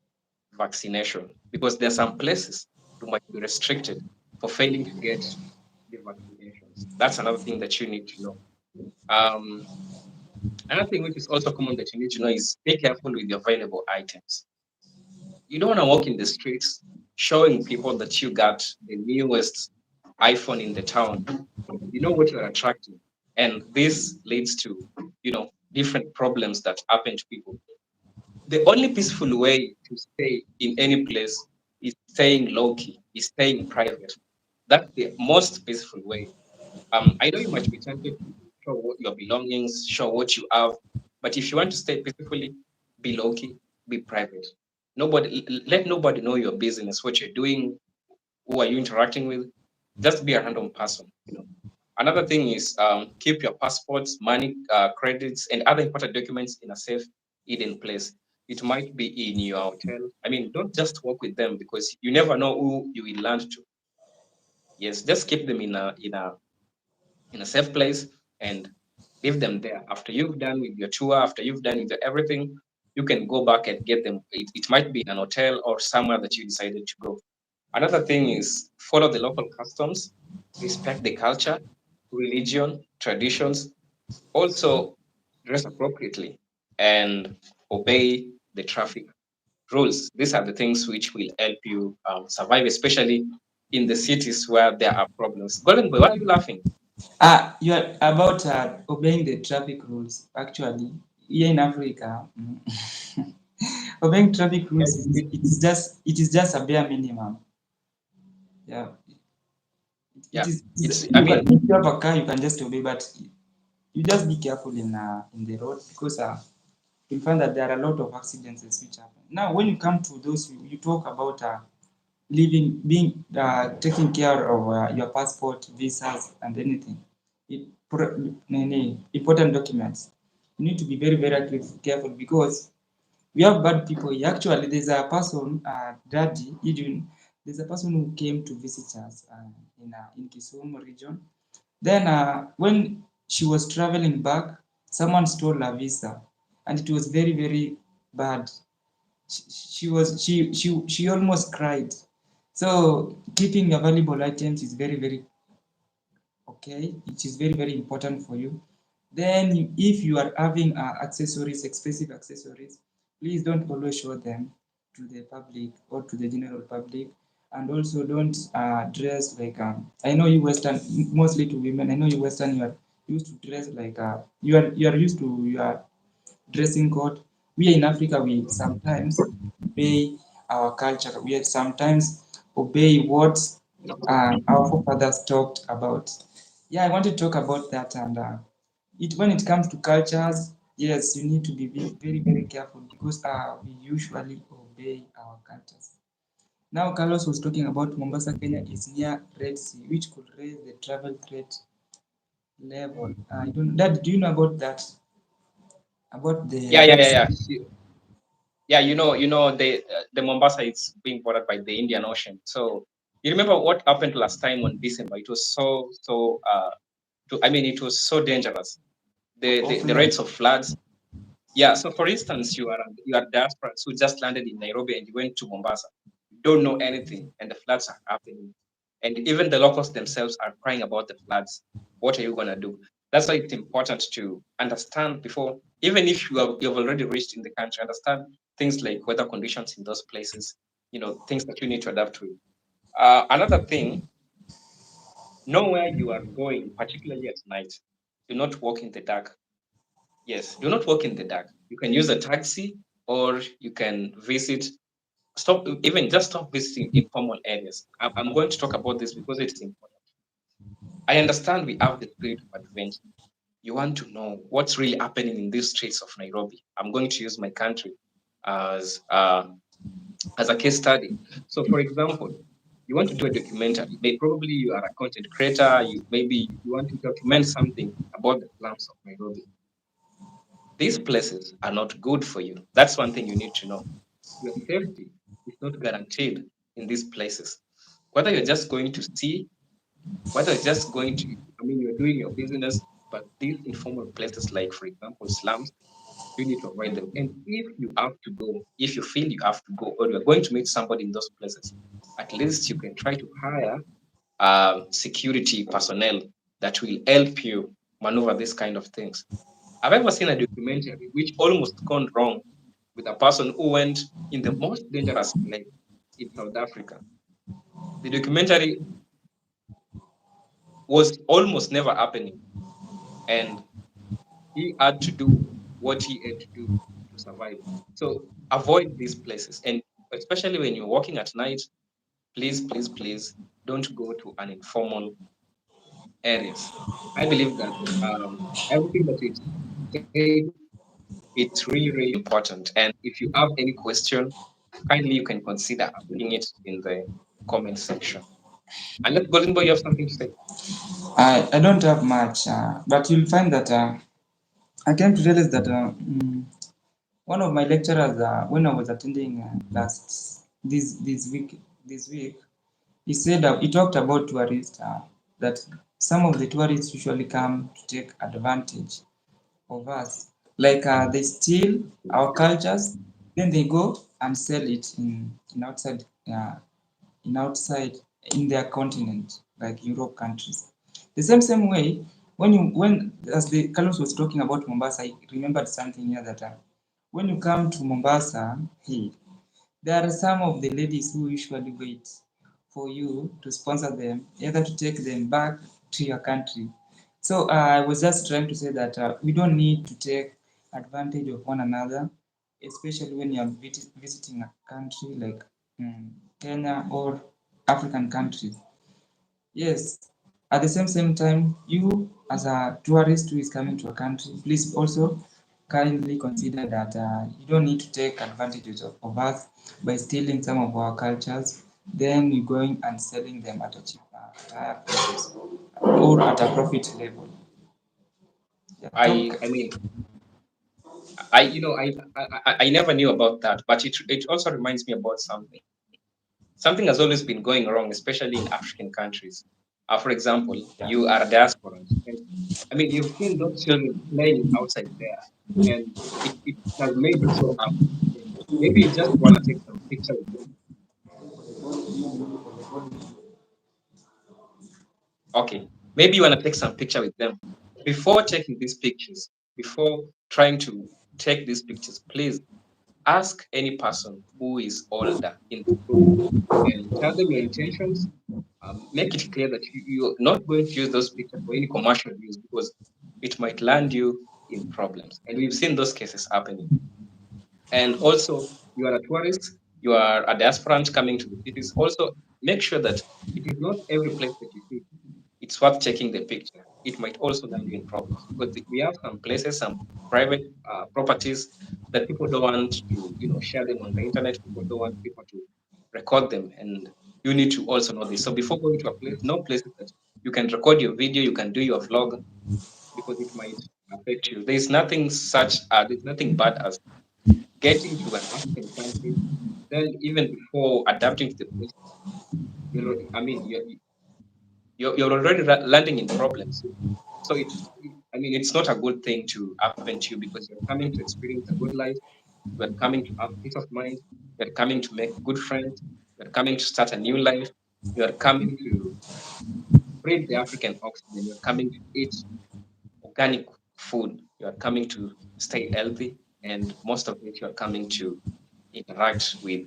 vaccination, because there are some places you might be restricted for failing to get the vaccinations. That's another thing that you need to know. Um, Another thing which is also common that you need to know is be careful with your valuable items. You don't want to walk in the streets showing people that you got the newest iPhone in the town. You know what you're attracting. And this leads to, different problems that happen to people. The only peaceful way to stay in any place is staying low key, is staying private. That's the most peaceful way. I know you might be tempted to show what your belongings, show what you have, but if you want to stay peacefully, be low key, be private. Let nobody know your business, what you're doing, who are you interacting with. Just be a random person. Another thing is keep your passports, money, credits, and other important documents in a safe, hidden place. It might be in your hotel. I mean, don't just walk with them, because you never know who you will land to. Yes, just keep them in a safe place and leave them there. After you've done with your tour, after you've done with everything, you can go back and get them. It might be an hotel or somewhere that you decided to go. Another thing is follow the local customs, respect the culture, religion, traditions, also dress appropriately, and obey the traffic rules. These are the things which will help you survive, especially in the cities where there are problems. Golden Boy, why are you laughing? You are about obeying the traffic rules. Actually, here in Africa, obeying traffic rules it is just a bare minimum. Yeah, it Yeah, is. it's. I You can, mean, if you have a car, you can just obey, but you just be careful in the road, because you'll find that there are a lot of accidents which happen. Now, when you come to those, you talk about living, being taking care of your passport, visas, and anything. It, important documents. You need to be very, very careful, because we have bad people here. Actually, there's a person, Daddy, Idun, there's a person who came to visit us in Kisumu region. Then, when she was traveling back, someone stole her visa, and it was very, very bad. She almost cried. So keeping your valuable items is very, very okay. It is very, very important for you. Then, if you are having accessories, expensive accessories, please don't always show them to the public or to the general public. And also don't dress like I know you Western, mostly to women. I know you Western, you are used to dress like you are used to your dressing code. We in Africa, we sometimes obey our culture. We sometimes obey what our forefathers talked about. Yeah, I want to talk about that. And it when it comes to cultures, yes, you need to be very, very careful, because we usually obey our cultures. Now, Carlos was talking about Mombasa, Kenya is near Red Sea, which could raise the travel threat level. I don't. Dad, do you know about that? About the yeah, yeah, Red yeah, Sea? yeah. Yeah, the Mombasa is being bordered by the Indian Ocean. So you remember what happened last time on December? It was it was so dangerous. The Hopefully, rates of floods. Yeah. So for instance, you are diasporans who just landed in Nairobi and you went to Mombasa. You don't know anything, and the floods are happening, and even the locals themselves are crying about the floods. What are you gonna do? That's why it's important to understand before, even if you've already reached in the country, understand things like weather conditions in those places. Things that you need to adapt to. Another thing, know where you are going, particularly at night. Do not walk in the dark. Yes, do not walk in the dark. You can use a taxi, or you can stop visiting informal areas. I'm going to talk about this because it's important. I understand we have the spirit of adventure. You want to know what's really happening in these streets of Nairobi. I'm going to use my country as uh, as a case study. So, for example, you want to do a documentary. Probably you are a content creator. Maybe you want to document something about the slums of Nairobi. These places are not good for you. That's one thing you need to know. Your safety is not guaranteed in these places. Whether you're just going to see, whether you're just going to, you're doing your business, but these informal places, like, for example, slums, you need to avoid them. And if you feel you have to go, or you're going to meet somebody in those places, at least you can try to hire security personnel that will help you maneuver these kind of things. I've ever seen a documentary which almost gone wrong with a person who went in the most dangerous place in South Africa. The documentary was almost never happening, and he had to do what he had to do to survive. So avoid these places, and especially when you're walking at night, please, please, please don't go to an informal areas. I believe that everything that we've said, it's really, really important. And if you have any question, kindly you can consider putting it in the comment section. Unless Golden Boy, you have something to say? I don't have much, but you'll find that I came to realize that one of my lecturers, when I was attending last this week, he said he talked about tourists, that some of the tourists usually come to take advantage of us. Like they steal our cultures, then they go and sell it in outside outside in their continent, like Europe countries. The same way, when as the Carlos was talking about Mombasa, I remembered something here that when you come to Mombasa, hey, there are some of the ladies who usually wait for you to sponsor them, either to take them back to your country. So I was just trying to say that we don't need to take advantage of one another, especially when you are visiting a country like Kenya or African countries. Yes, at the same time, you as a tourist who is coming to a country, please also kindly consider that you don't need to take advantages of us by stealing some of our cultures, then you're going and selling them at a cheap, higher prices or at a profit level. Yeah, I I mean I you know I never knew about that, but it also reminds me about something. Something has always been going wrong, especially in African countries. For example, yeah. you are a diaspora, and you've seen those children playing outside there, and it has made you so happy. And maybe you just want to take some picture with them. Okay, maybe you want to take some picture with them. Before taking these pictures, before trying to take these pictures, please ask any person who is older in the group and tell them your intentions. Make it clear that you're not going to use those pictures for any commercial use because it might land you in problems. And we've seen those cases happening. And also, you are a tourist, you are a diasporant coming to the cities. Also, make sure that it is not every place that you see it's worth taking the picture. It might also land you in problems because we have some places, some private properties that people don't want to, share them on the internet. People don't want people to record them, and you need to also know this. So before going to a place, know places that you can record your video, you can do your vlog because it might affect you. There's nothing bad as getting to an African country, then even before adapting to the place, I mean, you're already landing in problems. So it's not a good thing to happen to you because you're coming to experience a good life. You're coming to have peace of mind. You're coming to make good friends. You're coming to start a new life. You're coming to breathe the African oxygen. You're coming to eat organic food. You're coming to stay healthy. And most of it, you're coming to interact with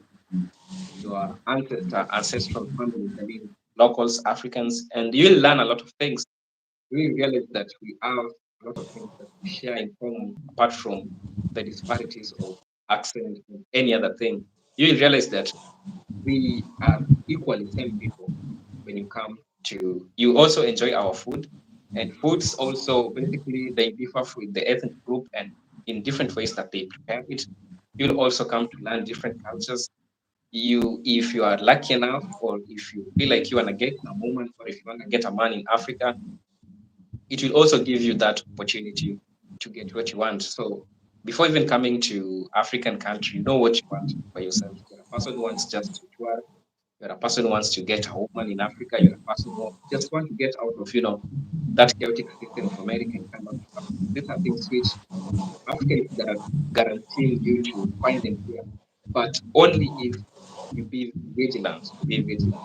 your ancestral families, I mean, locals, Africans, and you'll learn a lot of things. We realize that we have a lot of things that we share in common apart from the disparities of accent and any other thing. You will realize that we are equally same people when you come to, you also enjoy our food, and foods also basically they differ with the ethnic group and in different ways that they prepare it. You'll also come to learn different cultures. If you are lucky enough, or if you feel like you want to get a woman, or if you want to get a man in Africa, it will also give you that opportunity to get what you want. So before even coming to African country, you know what you want for yourself. You're a person who wants just to tour. You're a person who wants to get a woman in Africa. You're a person who just want to get out of, that chaotic system of America and come back to Africa. These are things which Africa is guaranteeing you to find them here, but only if you be vigilant. Be vigilant.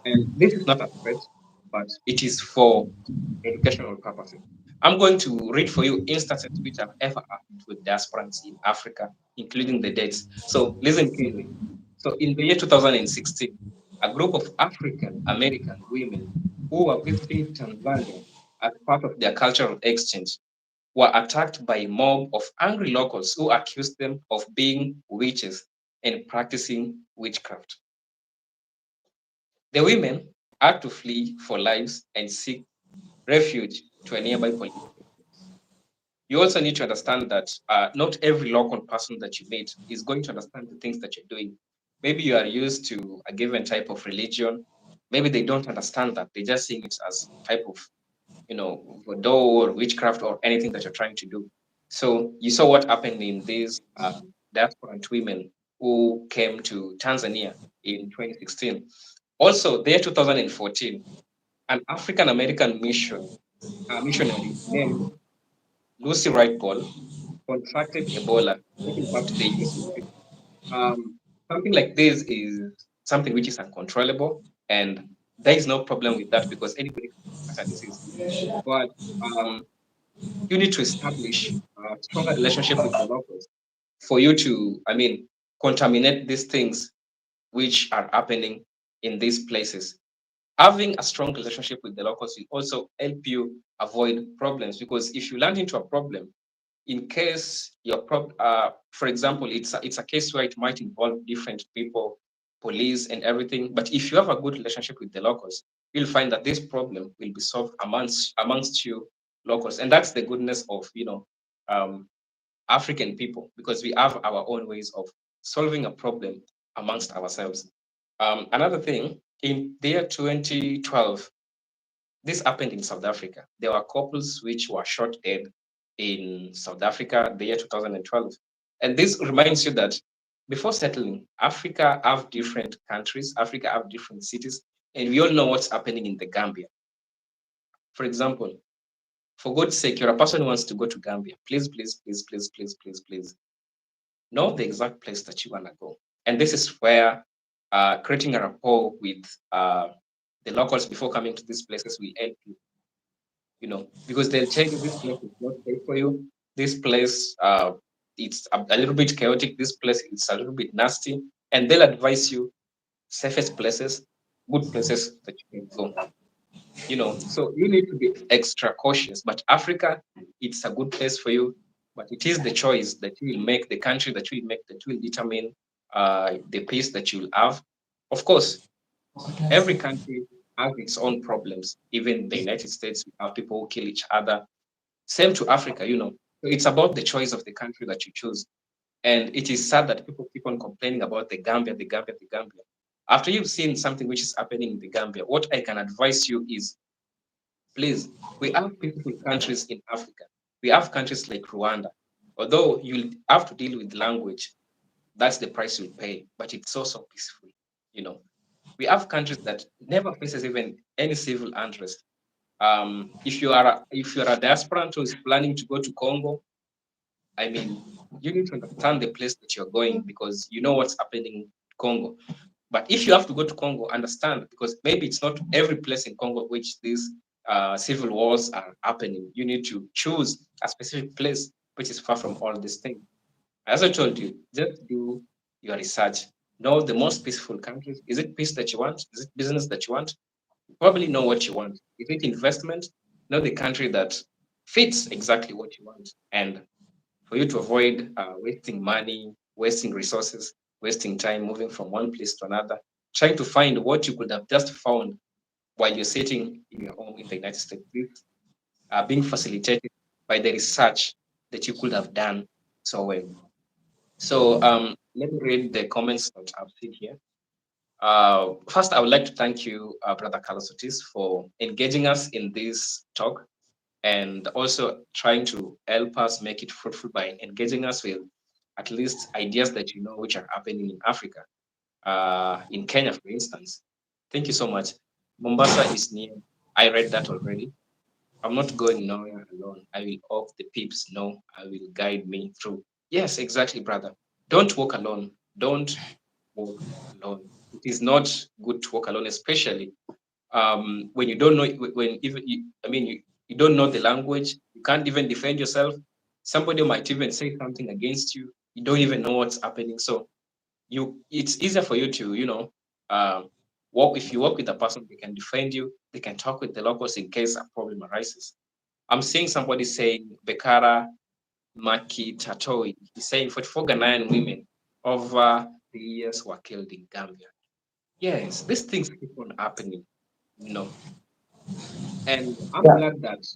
And this is not a threat, but it is for educational purposes. I'm going to read for you instances which have ever happened with diasporans in Africa, including the dates. So listen clearly. So in the year 2016, a group of African American women who were visiting Tanzania as part of their cultural exchange were attacked by a mob of angry locals who accused them of being witches and practicing witchcraft. The women had to flee for lives and seek refuge to a nearby police station. You also need to understand that not every local person that you meet is going to understand the things that you're doing. Maybe you are used to a given type of religion. Maybe they don't understand that. They're just seeing it as type of, voodoo or witchcraft or anything that you're trying to do. So you saw what happened in these diasporant women who came to Tanzania in 2016. Also, there 2014, an African American missionary named Lucy Wright Paul contracted Ebola, getting back to the US history. Um, Something like this is something which is uncontrollable, and there is no problem with that because anybody can catch a disease. But you need to establish a stronger relationship with the locals for you to, contaminate these things which are happening in these places. Having a strong relationship with the locals will also help you avoid problems because if you land into a problem, in case for example, it's a case where it might involve different people, police and everything. But if you have a good relationship with the locals, you'll find that this problem will be solved amongst you locals, and that's the goodness of um, African people because we have our own ways of solving a problem amongst ourselves. Another thing, in the year 2012, this happened in South Africa. There were couples which were shot dead in South Africa the year 2012. And this reminds you that before settling, Africa have different countries, Africa have different cities, and we all know what's happening in the Gambia. For example, for God's sake, you're a person who wants to go to Gambia. Please, please, please, please, please, please, please know the exact place that you want to go. And this is where creating a rapport with the locals before coming to these places will help you, because they'll tell you this place is not safe for you. This place, it's a little bit chaotic. This place is a little bit nasty. And they'll advise you safest places, good places that you can go. So you need to be extra cautious. But Africa, it's a good place for you, but it is the choice that you will make, the country that you will make, that will determine the peace that you'll have. Of course, every country has its own problems. Even the United States, we have people who kill each other. Same to Africa. So it's about the choice of the country that you choose. And it is sad that people keep on complaining about the Gambia, the Gambia, the Gambia. After you've seen something which is happening in the Gambia, what I can advise you is, please, we have beautiful countries in Africa. We have countries like Rwanda. Although you'll have to deal with language, that's the price you pay. But it's so peaceful. You know, we have countries that never faces even any civil unrest. If you're a diasporan who is planning to go to Congo, I mean, you need to understand the place that you're going because you know what's happening in Congo. But if you have to go to Congo, understand because maybe it's not every place in Congo which these civil wars are happening. You need to choose a specific place which is far from all these things. As I told you, just do your research. Know the most peaceful countries. Is it peace that you want? Is it business that you want? You probably know what you want. Is it investment? Know the country that fits exactly what you want. And for you to avoid wasting money, wasting resources, wasting time moving from one place to another, trying to find what you could have just found while you're sitting in your home in the United States. This being facilitated by the research that you could have done so well. So let me read the comments that I've seen here. First, I would like to thank you, Brother Carlos Otis, for engaging us in this talk and also trying to help us make it fruitful by engaging us with at least ideas that you know which are happening in Africa, in Kenya, for instance. Thank you so much. Mombasa is near. I read that already. I'm not going nowhere alone. I will hope the peeps know I will guide me through. Yes, exactly, brother. Don't walk alone. Don't walk alone. It is not good to walk alone, especially when you don't know when even you don't know the language, you can't even defend yourself. Somebody might even say something against you. You don't even know what's happening. So it's easier for you to walk. If you walk with a person, they can defend you. They can talk with the locals in case a problem arises. I'm seeing somebody saying Bekara Maki Tatoi. He's saying 44 Ghanaian women over the years were killed in Gambia. Yes, these things keep on happening, you know. And I'm Yeah. glad that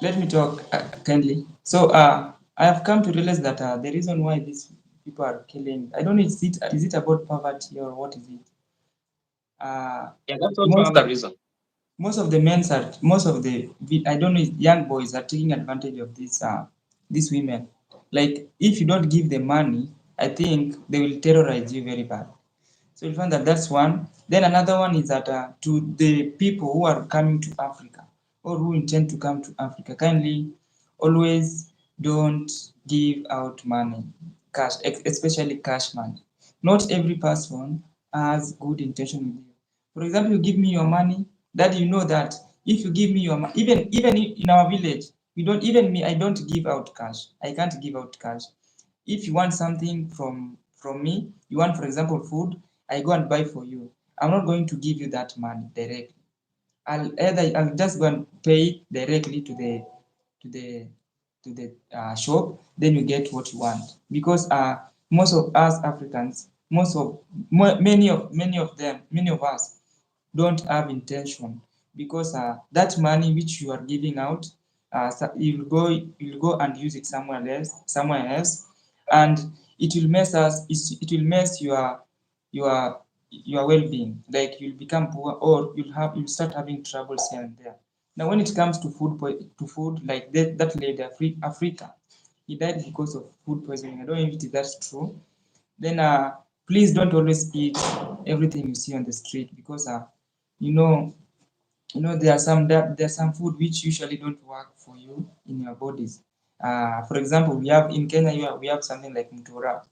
Let me talk kindly. So I have come to realize that the reason why these people are killing, I don't know, is it about poverty or what is it? Uh, yeah, that's also most another reason. most of the I don't know, young boys are taking advantage of these women. Like if you don't give them money, I think they will terrorize you very bad. So you find that that's one. Then another one is that to the people who are coming to Africa or who intend to come to Africa, kindly always don't give out money, cash, especially cash money. Not every person has good intention with you. For example, you give me your money, that you know that if you give me your money, even in our village, we don't even me, I don't give out cash. I can't give out cash. If you want something from me, you want, for example, food, I go and buy for you. I'm not going to give you that money directly. I'll just go and pay it directly to the to the shop. Then you get what you want. Because most of us Africans, many of us don't have intention, because that money which you are giving out, you'll go and use it somewhere else, and it will mess your well-being. Like you'll become poor, or you'll start having troubles here and there. Now when it comes to food, like that lady, Africa, he died because of food poisoning. I don't know if that's true. Then please don't always eat everything you see on the street, because you know there are some food which usually don't work for you in your bodies. For example, we have in Kenya here, we have something like mtura.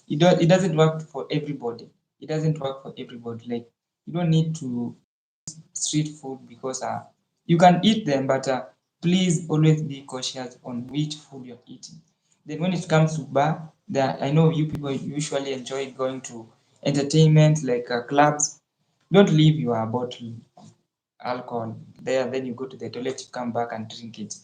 It doesn't work for everybody. It doesn't work for everybody. Like you don't need to street food, because you can eat them, but please always be cautious on which food you're eating. Then when it comes to bar, there I know you people usually enjoy going to entertainment like clubs. Don't leave your bottle alcohol there, then you go to the toilet, you come back and drink it.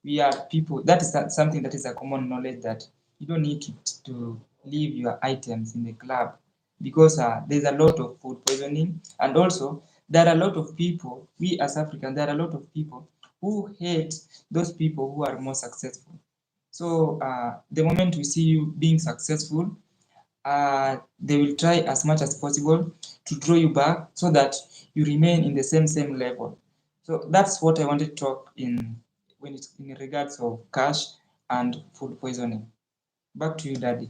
We are people, that is something that is a common knowledge, that you don't need to leave your items in the club, because there's a lot of food poisoning. And also there are a lot of people, we as Africans, there are a lot of people who hate those people who are more successful. So the moment we see you being successful, they will try as much as possible to draw you back, so that you remain in the same level. So that's what I wanted to talk when it's in regards of cash and food poisoning. Back to you, Daddy.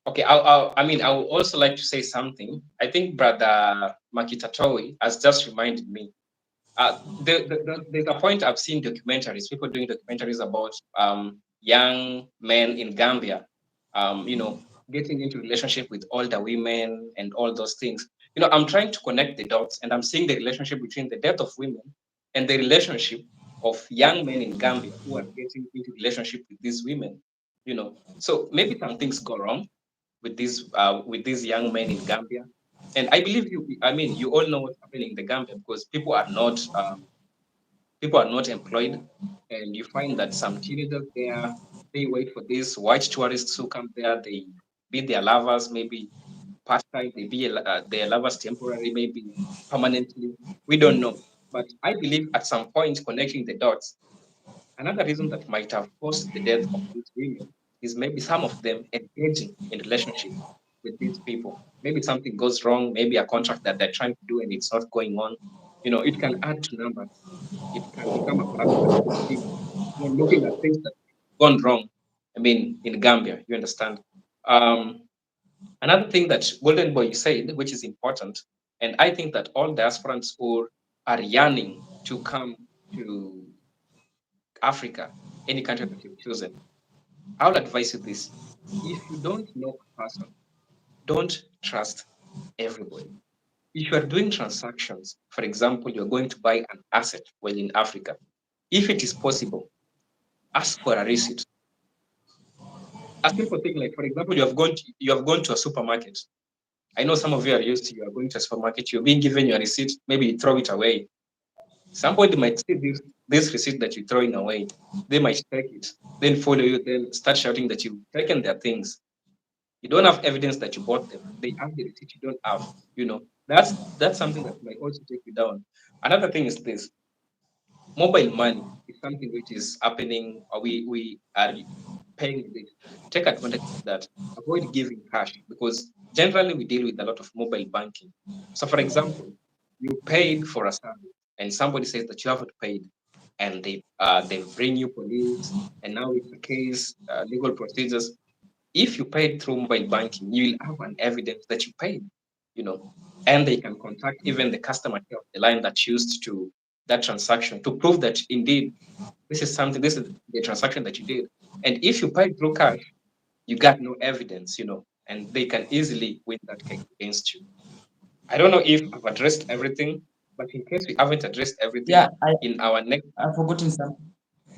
Okay, I would also like to say something. I think Brother Makitatowi has just reminded me. There's a point I've seen documentaries, people doing documentaries about young men in Gambia, getting into relationship with older women and all those things. I'm trying to connect the dots, and I'm seeing the relationship between the death of women and the relationship of young men in Gambia who are getting into relationship with these women. So maybe some things go wrong with these young men in Gambia. And I believe you all know what's happening in the Gambia because people are not employed, and you find that some teenagers there, they wait for these white tourists who come there. They be their lovers, maybe part time. They be their lovers temporary, maybe permanently. We don't know. But I believe at some point, connecting the dots, another reason that might have caused the death of these women is maybe some of them engaging in relationship with these people. Maybe something goes wrong, maybe a contract that they're trying to do and it's not going on. It can add to numbers. It can become a factor that puts people looking at things that have gone wrong. In Gambia, you understand. Um, Another thing that Golden Boy said, which is important, and I think that all diasporans who are yearning to come to Africa, any country that you've chosen, I would advise you this. If you don't know a person, don't trust everybody. If you are doing transactions, for example, you're going to buy an asset while in Africa, if it is possible, ask for a receipt. A simple thing like, for example, you have gone to a supermarket. I know some of you are used to you are going to a supermarket, you're being given your receipt, maybe you throw it away. Somebody might see this receipt that you're throwing away. They might take it, then follow you, then start shouting that you've taken their things. You don't have evidence that you bought them. They have the receipt you don't have. That's something that might also take you down. Another thing is this: mobile money is something which is happening, or we are paying with it. Take advantage of that. Avoid giving cash because generally we deal with a lot of mobile banking. So, for example, you paid for a service and somebody says that you haven't paid, and they bring you police, and now it's a case, legal procedures. If you paid through mobile banking, you will have an evidence that you paid, you know, and they can contact even the customer care of the line that used to that transaction to prove that indeed this is the transaction that you did. And if you paid through cash, you got no evidence, and they can easily win that case against you. I don't know if I've addressed everything, but in case we haven't addressed everything, Yeah, I in our next, I've forgotten some.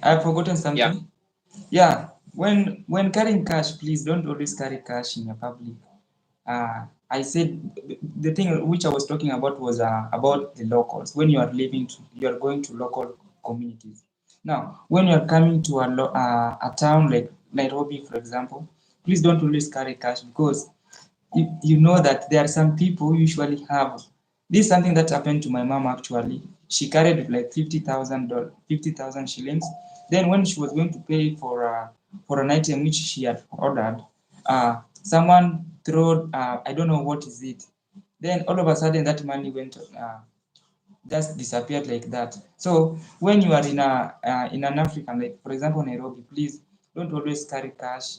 I've forgotten yeah, something. Yeah, when carrying cash, please don't always carry cash in your public. I said the thing which I was talking about was about the locals. When you are you are going to local communities. Now, when you are coming to a town like Nairobi, for example, please don't always carry cash because you know that there are some people usually have. This is something that happened to my mom actually. She carried like $50,000, 50,000 shillings. Then when she was going to pay for an item which she had ordered, someone threw I don't know what is it. Then all of a sudden that money went just disappeared like that. So when you are in an African, like for example Nairobi, please don't always carry cash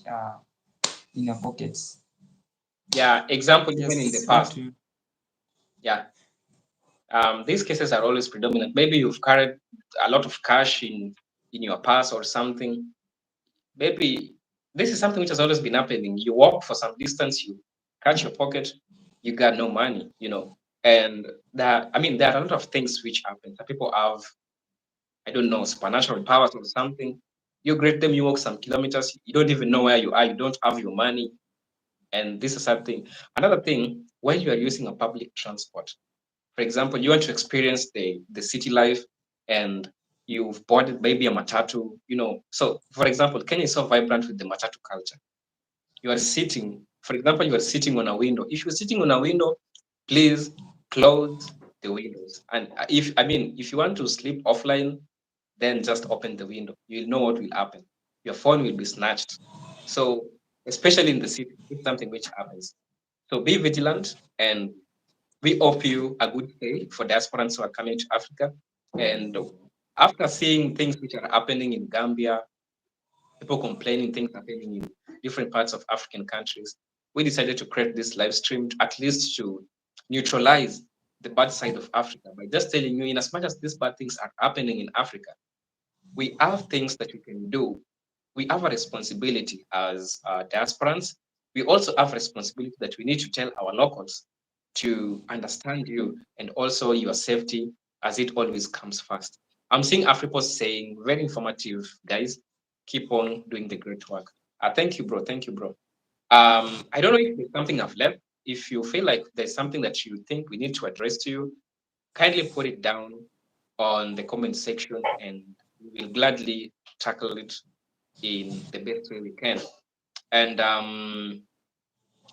in your pockets. yeah, example, even in the Yes, back past, to you. yeah, these cases are always predominant. Maybe you've carried a lot of cash in your purse or something. Maybe this is something which has always been happening. You walk for some distance, you catch your pocket, you got no money. And there are a lot of things which happen. Some people have, I don't know, supernatural powers or something. You greet them, you walk some kilometers, you don't even know where you are, you don't have your money. And this is something. Another thing, when you are using a public transport, for example, you want to experience the city life and you've boarded maybe a matatu. So, for example, Kenya is so vibrant with the matatu culture. You are sitting, for example, you are sitting on a window. If you're sitting on a window, please close the windows. And if you want to sleep offline, then just open the window. You'll know what will happen. Your phone will be snatched. So, especially in the city, it's something which happens. So be vigilant, and we hope you a good day for diasporans who are coming to Africa. And after seeing things which are happening in Gambia, people complaining things happening in different parts of African countries, we decided to create this live stream at least to neutralize the bad side of Africa by just telling you, in as much as these bad things are happening in Africa, we have things that we can do. We have a responsibility as diasporans. We also have responsibility that we need to tell our locals to understand you and also your safety, as it always comes first. I'm seeing Afripos saying, very informative, guys. Keep on doing the great work. Thank you, bro. Thank you, bro. I don't know if there's something I've left. If you feel like there's something that you think we need to address to you, kindly put it down on the comment section and we will gladly tackle it in the best way we can. And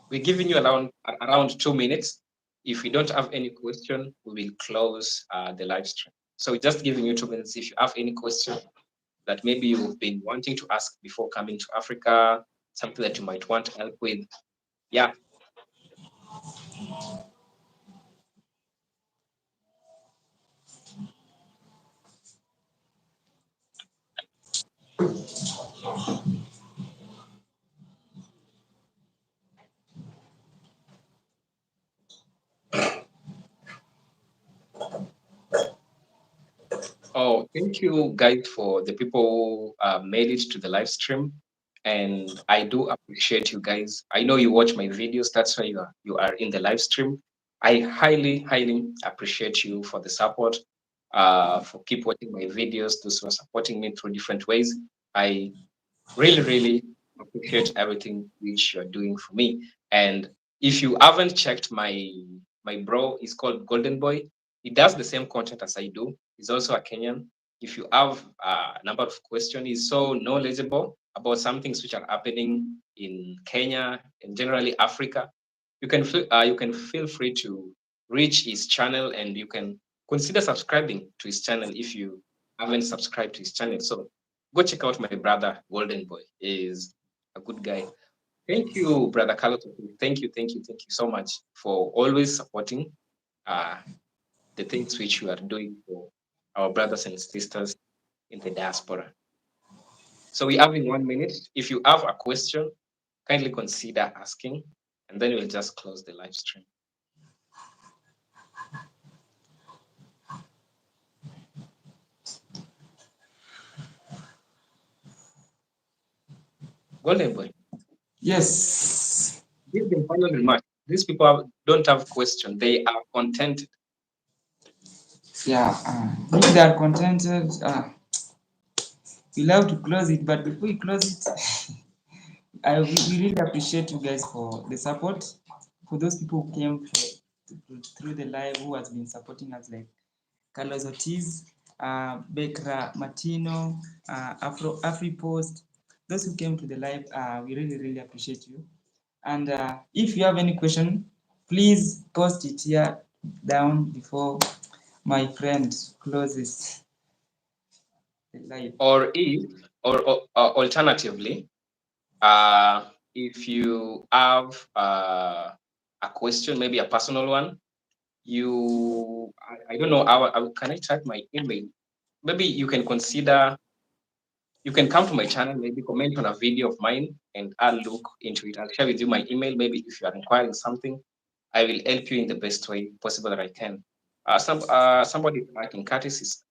we're giving you around 2 minutes. If we don't have any question, we will close the live stream. So we're just giving you 2 minutes. If you have any question that maybe you've been wanting to ask before coming to Africa, something that you might want help with, yeah. Oh, thank you guys for the people who made it to the live stream. And I do appreciate you guys. I know you watch my videos, that's why you are in the live stream. I highly, highly appreciate you for the support, for keep watching my videos, those who are supporting me through different ways. I really, really appreciate everything which you're doing for me. And if you haven't checked my bro, he's called Golden Boy. He does the same content as I do. He's also a Kenyan. If you have a number of questions, he's so knowledgeable about some things which are happening in Kenya and generally Africa. You can feel free to reach his channel and you can consider subscribing to his channel if you haven't subscribed to his channel. So go check out my brother Golden Boy. He is a good guy. Thank you, brother Carlos. Thank you so much for always supporting uh, the things which you are doing for our brothers and sisters in the diaspora. So we have in 1 minute. If you have a question, kindly consider asking, and then we'll just close the live stream. Golden Boy. Yes. Give them final remark. These people don't have question. They are contented. Yeah. If they are contented, we love to close it, but before we close it, we really appreciate you guys for the support. For those people who came through the live, who has been supporting us, like Carlos Ortiz, Bekra Martino, AfriPost, those who came to the live, we really, really appreciate you. And if you have any question, please post it here down before my friend closes the live. Or alternatively, if you have a question, maybe a personal one, I don't know, can I type my email? Maybe you can consider, you can come to my channel, maybe comment on a video of mine, and I'll look into it. I'll share with you my email. Maybe if you are inquiring something, I will help you in the best way possible that I can. Somebody asking, Curtis is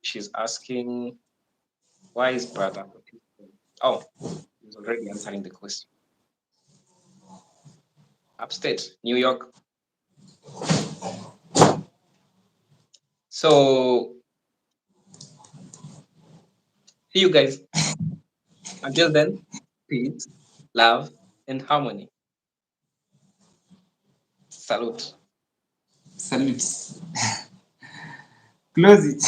she's asking, why is brother? Oh, he's already answering the question. Upstate, New York. So see you guys. Until then, peace, love, and harmony. Salute. Salute. Close it.